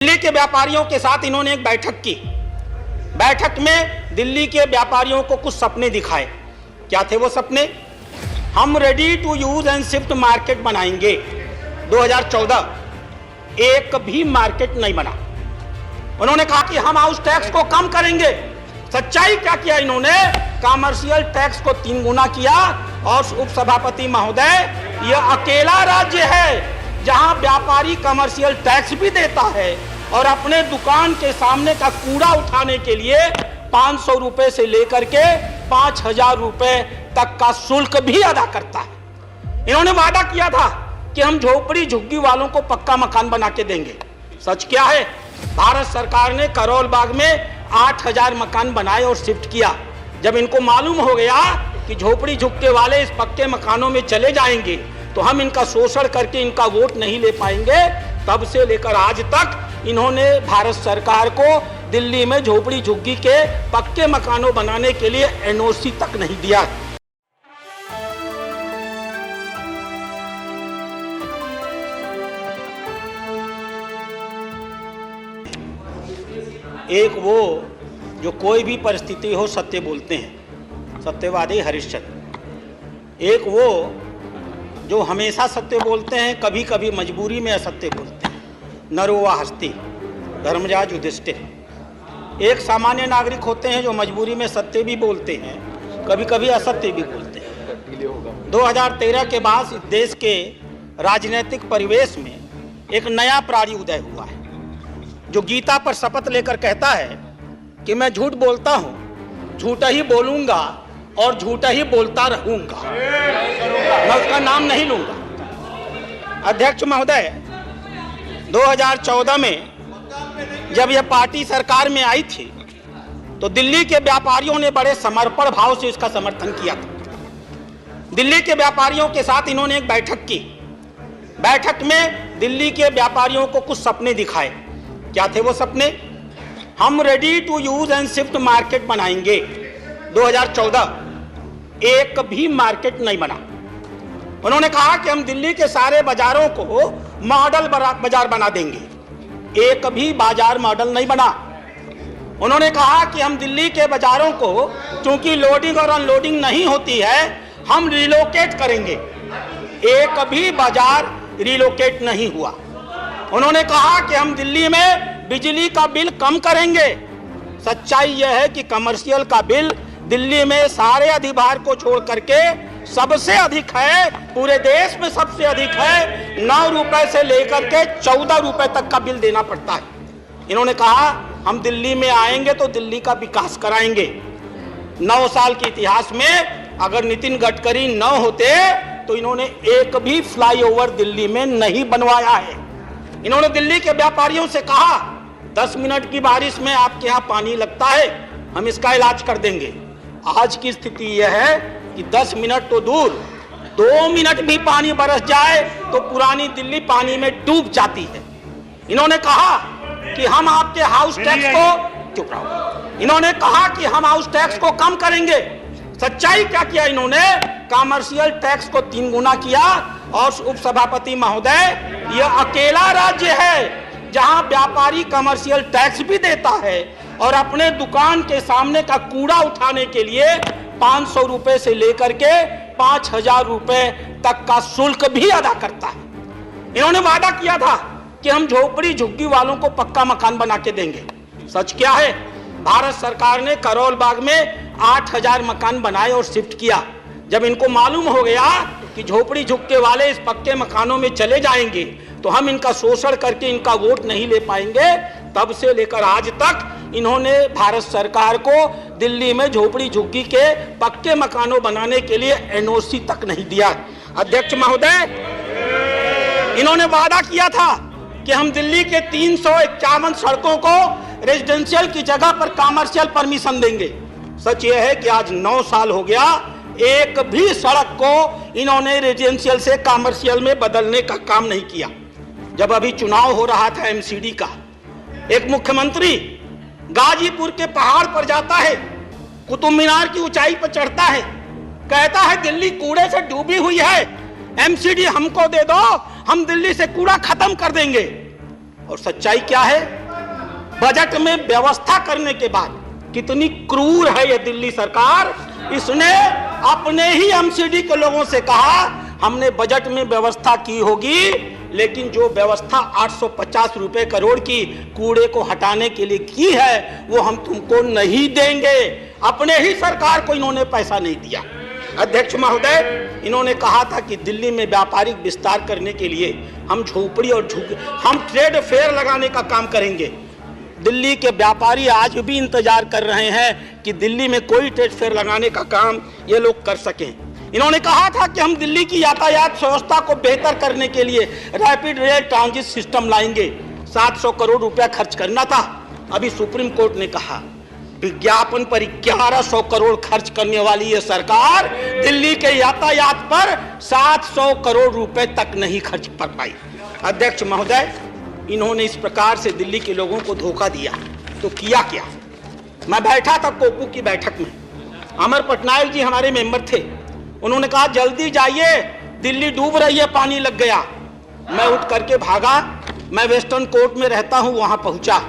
दिल्ली के व्यापारियों के साथ इन्होंने एक बैठक की। बैठक में दिल्ली के व्यापारियों को कुछ सपने दिखाए। क्या थे वो सपने? हम ready to use and shift market बनाएंगे। 2014 एक भी मार्केट नहीं बना। उन्होंने कहा कि हम हाउस टैक्स को कम करेंगे। सच्चाई क्या किया इन्होंने? कमर्शियल टैक्स को 3 गुना किया। और उप सभापति महोदय, यह अकेला राज्य है जहां व्यापारी कमर्शियल टैक्स भी देता है और अपने दुकान के सामने का कूड़ा उठाने के लिए 500 रुपए से लेकर के 5000 रुपए तक का शुल्क भी अदा करता है। इन्होंने वादा किया था कि हम झोपड़ी झुग्गी वालों को पक्का मकान बना के देंगे। सच क्या है? भारत सरकार ने करोल बाग में 8000 मकान बनाए और शिफ्ट किया। जब इनको मालूम हो गया कि झोपड़ी झुग्गे वाले इस पक्के मकानों में चले जाएंगे तो हम इनका शोषण करके इनका वोट नहीं ले पाएंगे, तब से लेकर आज तक इन्होंने भारत सरकार को दिल्ली में झोपड़ी झुग्गी के पक्के मकानों बनाने के लिए एनओसी तक नहीं दिया। एक वो जो कोई भी परिस्थिति हो सत्य बोलते हैं, सत्यवादी हरिश्चंद्र। एक वो जो हमेशा सत्य बोलते हैं, कभी कभी मजबूरी में असत्य बोलते हैं, नरोवा हस्ती, धर्मराज युधिष्ठिर। एक सामान्य नागरिक होते हैं जो मजबूरी में सत्य भी बोलते हैं, कभी कभी असत्य भी बोलते हैं। 2013 के बाद इस देश के राजनीतिक परिवेश में एक नया प्राणी उदय हुआ है जो गीता पर शपथ लेकर कहता है कि मैं झूठ बोलता हूं, झूठा ही बोलूंगा और झूठा ही बोलता रहूंगा, मैं उसका नाम नहीं लूंगा। अध्यक्ष महोदय, 2014 में जब यह पार्टी सरकार में आई थी तो दिल्ली के व्यापारियों ने बड़े समर्पण भाव से इसका समर्थन किया था। दिल्ली के व्यापारियों के साथ इन्होंने एक बैठक की। बैठक में दिल्ली के व्यापारियों को कुछ सपने दिखाए। क्या थे वो सपने? हम ready to use and shift market बनाएंगे। 2014 एक भी मार्केट नहीं बना। उन्होंने कहा कि हम दिल्ली के सारे बाजारों को मॉडल बाजार बना देंगे। एक भी बाजार मॉडल नहीं बना। उन्होंने कहा कि हम दिल्ली के बाजारों को, चूंकि लोडिंग और अनलोडिंग नहीं होती है, हम रिलोकेट करेंगे। एक भी बाजार रिलोकेट नहीं हुआ। उन्होंने कहा कि हम दिल्ली में बिजली का बिल कम करेंगे। सच्चाई यह है कि कमर्शियल का बिल दिल्ली में सारे अधिभार को छोड़ करके सबसे अधिक है, पूरे देश में सबसे अधिक है। 9 रुपए से लेकर के 14 रुपए तक का बिल देना पड़ता है। इन्होंने कहा हम दिल्ली में आएंगे तो दिल्ली का विकास कराएंगे। 9 साल के इतिहास में अगर नितिन गडकरी न होते तो इन्होंने एक भी फ्लाईओवर दिल्ली में नहीं बनवाया है। इन्होंने दिल्ली के व्यापारियों से कहा 10 मिनट की बारिश में आपके यहाँ पानी लगता है, हम इसका इलाज कर देंगे। आज की स्थिति यह है कि 10 मिनट तो दूर, 2 मिनट भी पानी बरस जाए तो पुरानी दिल्ली पानी में डूब जाती है। इन्होंने कहा कि हम आपके हाउस टैक्स को, चुप रहो, इन्होंने कहा कि हम हाउस टैक्स को कम करेंगे। सच्चाई क्या किया इन्होंने? कमर्शियल टैक्स को 3 गुना किया। और उप सभापति महोदय, यह अकेला राज्य है जहां व्यापारी कमर्शियल टैक्स भी देता है और अपने दुकान के सामने का कूड़ा उठाने के लिए 500 रुपए से लेकर के 5000 रुपए तक का शुल्क भी अदा करता है। इन्होंने वादा किया था कि हम झोपड़ी झुग्गी वालों को पक्का मकान बना के देंगे। सच क्या है? भारत सरकार ने करोल बाग में 8000 मकान बनाए और शिफ्ट किया। जब इनको मालूम हो गया कि झोपड़ी झुग्गे वाले इस पक्के मकानों में चले जाएंगे तो हम इनका शोषण करके इनका वोट नहीं ले पाएंगे, तब से लेकर आज तक इन्होंने भारत सरकार को दिल्ली में झोपड़ी झुग्गी के पक्के मकानों बनाने के लिए एनओसी तक नहीं दिया। अध्यक्ष महोदय, इन्होंने वादा किया था कि हम दिल्ली के 351 सड़कों को रेजिडेंशियल की जगह पर कमर्शियल परमिशन देंगे। सच यह है कि आज 9 साल हो गया, एक भी सड़क को इन्होंने रेजिडेंशियल से कमर्शियल में बदलने का काम नहीं किया। जब अभी चुनाव हो रहा था एमसीडी का, एक मुख्यमंत्री गाजीपुर के पहाड़ पर जाता है, कुतुब मीनार की ऊंचाई पर चढ़ता है, कहता है दिल्ली कूड़े से डूबी हुई है, एमसीडी हमको दे दो, हम दिल्ली से कूड़ा खत्म कर देंगे। और सच्चाई क्या है? बजट में व्यवस्था करने के बाद कितनी क्रूर है यह दिल्ली सरकार। इसने अपने ही एमसीडी के लोगों से कहा हमने बजट में व्यवस्था की होगी, लेकिन जो व्यवस्था 850 रुपए करोड़ की कूड़े को हटाने के लिए की है वो हम तुमको नहीं देंगे। अपने ही सरकार को इन्होंने पैसा नहीं दिया। अध्यक्ष महोदय, इन्होंने कहा था कि दिल्ली में व्यापारिक विस्तार करने के लिए हम झोपड़ी और हम ट्रेड फेयर लगाने का काम करेंगे। दिल्ली के व्यापारी आज भी इंतजार कर रहे हैं कि दिल्ली में कोई ट्रेड फेयर लगाने का काम ये लोग कर सकें। इन्होंने कहा था कि हम दिल्ली की यातायात व्यवस्था को बेहतर करने के लिए रैपिड रेल ट्रांजिट सिस्टम लाएंगे। 700 करोड़ रुपया खर्च करना था। अभी सुप्रीम कोर्ट ने कहा विज्ञापन पर 1100 करोड़ खर्च करने वाली ये सरकार दिल्ली के यातायात पर 700 करोड़ रुपए तक नहीं खर्च कर पाई। अध्यक्ष महोदय, इन्होंने इस प्रकार से दिल्ली के लोगों को धोखा दिया तो किया क्या? मैं बैठा था कोकू की बैठक में, अमर पटनायक जी हमारे मेंबर थे। उन्होंने कहा जल्दी जाइए, दिल्ली डूब रही है, पानी लग गया। मैं उठ करके भागा। मैं वेस्टर्न कोर्ट में रहता हूं, वहां पहुंचा।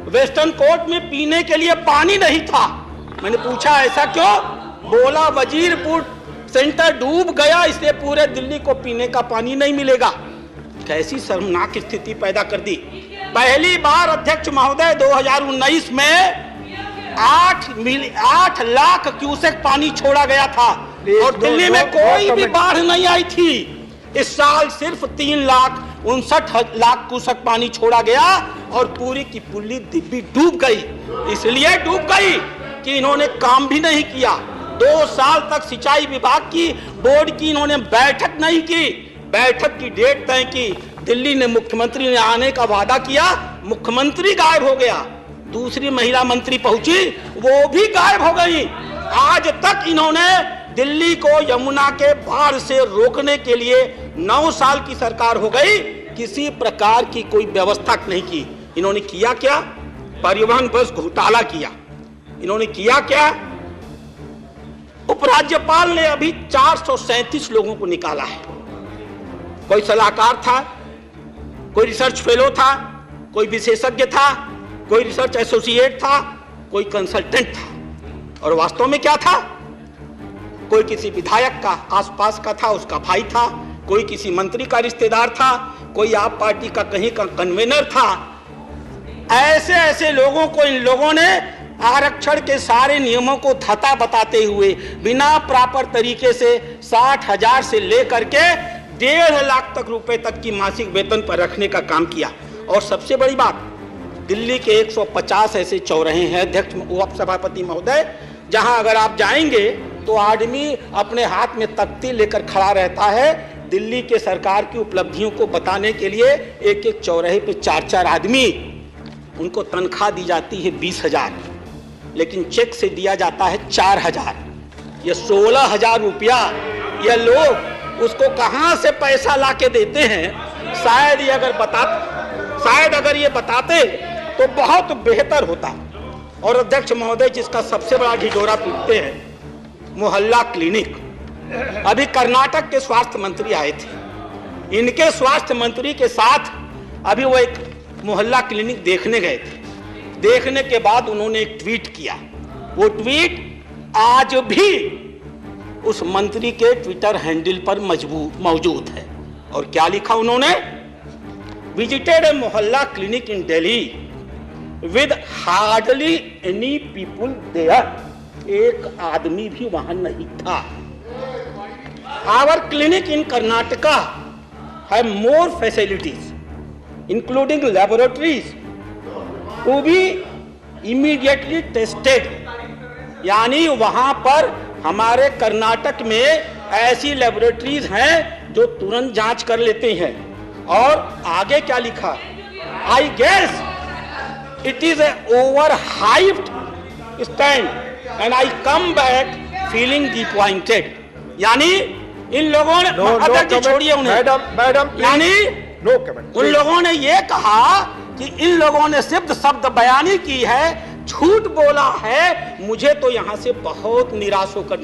वेस्टर्न कोर्ट में पीने के लिए पानी नहीं था। मैंने पूछा ऐसा क्यों? बोला वजीरपुर सेंटर डूब गया, इसलिए पूरे दिल्ली को पीने का पानी नहीं मिलेगा। कैसी शर्मनाक स्थिति पैदा कर दी। पहली बार अध्यक्ष महोदय 2019 में 8 लाख क्यूसेक पानी छोड़ा गया था और दिल्ली में कोई भी बाढ़ नहीं आई थी। इस साल सिर्फ 3,59,00,000 क्यूसेक पानी छोड़ा गया और पूरी की पूरी दिल्ली डूब गई। इसलिए डूब गई कि इन्होंने काम भी नहीं किया। 2 साल तक सिंचाई विभाग की बोर्ड की इन्होंने बैठक नहीं की। बैठक की डेट तय की, दिल्ली ने मुख्यमंत्री ने आने का वादा किया, मुख्यमंत्री गायब हो गया। दूसरी महिला मंत्री पहुंची, वो भी गायब हो गई। आज तक इन्होंने दिल्ली को यमुना के बाढ़ से रोकने के लिए 9 साल की सरकार हो गई, किसी प्रकार की कोई व्यवस्था नहीं की। इन्होंने किया क्या? परिवहन बस घोटाला किया। इन्होंने किया क्या? उपराज्यपाल ने अभी 437 लोगों को निकाला है। कोई सलाहकार था, कोई रिसर्च फेलो था, कोई विशेषज्ञ था, कोई रिसर्च एसोसिएट था, कोई कंसल्टेंट था। और वास्तव में क्या था? कोई किसी विधायक का आसपास का था, उसका भाई था, कोई किसी मंत्री का रिश्तेदार था, कोई आप पार्टी का कहीं का कन्वेनर था। ऐसे ऐसे लोगों को इन लोगों ने आरक्षण के सारे नियमों को थता बताते हुए बिना प्रॉपर तरीके से 60,000 से लेकर के 1.5 लाख तक रुपए तक की मासिक वेतन पर रखने का काम किया। और सबसे बड़ी बात, दिल्ली के 150 ऐसे चौराहे हैं अध्यक्ष उपसभापति महोदय, जहां अगर आप जाएंगे तो आदमी अपने हाथ में तख्ती लेकर खड़ा रहता है दिल्ली के सरकार की उपलब्धियों को बताने के लिए। एक एक चौराहे पे 4-4 आदमी, उनको तनख्वाह दी जाती है 20,000, लेकिन चेक से दिया जाता है 4,000। ये 16,000 रुपया ये लोग उसको कहां से पैसा लाके देते हैं? शायद अगर ये बताते तो बहुत बेहतर होता। और अध्यक्ष महोदय, जिसका सबसे बड़ा ढिढोरा पीटते हैं, मोहल्ला क्लिनिक। अभी कर्नाटक के स्वास्थ्य मंत्री आए थे, इनके स्वास्थ्य मंत्री के साथ अभी वो एक मोहल्ला क्लिनिक देखने गए थे। देखने के बाद उन्होंने एक ट्वीट किया। वो ट्वीट आज भी उस मंत्री के ट्विटर हैंडल पर मौजूद है। और क्या लिखा उन्होंने? Visited a Mohalla clinic in Delhi with hardly any people there. एक आदमी भी वहां नहीं था। Our clinic in Karnataka have more facilities including laboratories to be immediately tested. यानी वहां पर हमारे कर्नाटक में ऐसी लैबोरेटरीज हैं जो तुरंत जांच कर लेते हैं। और आगे क्या लिखा? I guess it is a over hyped stand and I come back feeling disappointed. यानी इन लोगों ने छोड़िए उन्हें, यानी उन लोगों ने ये कहा कि इन लोगों ने सिर्फ शब्द बयानी की है, झूठ बोला है। मुझे तो यहां से बहुत निराश होकर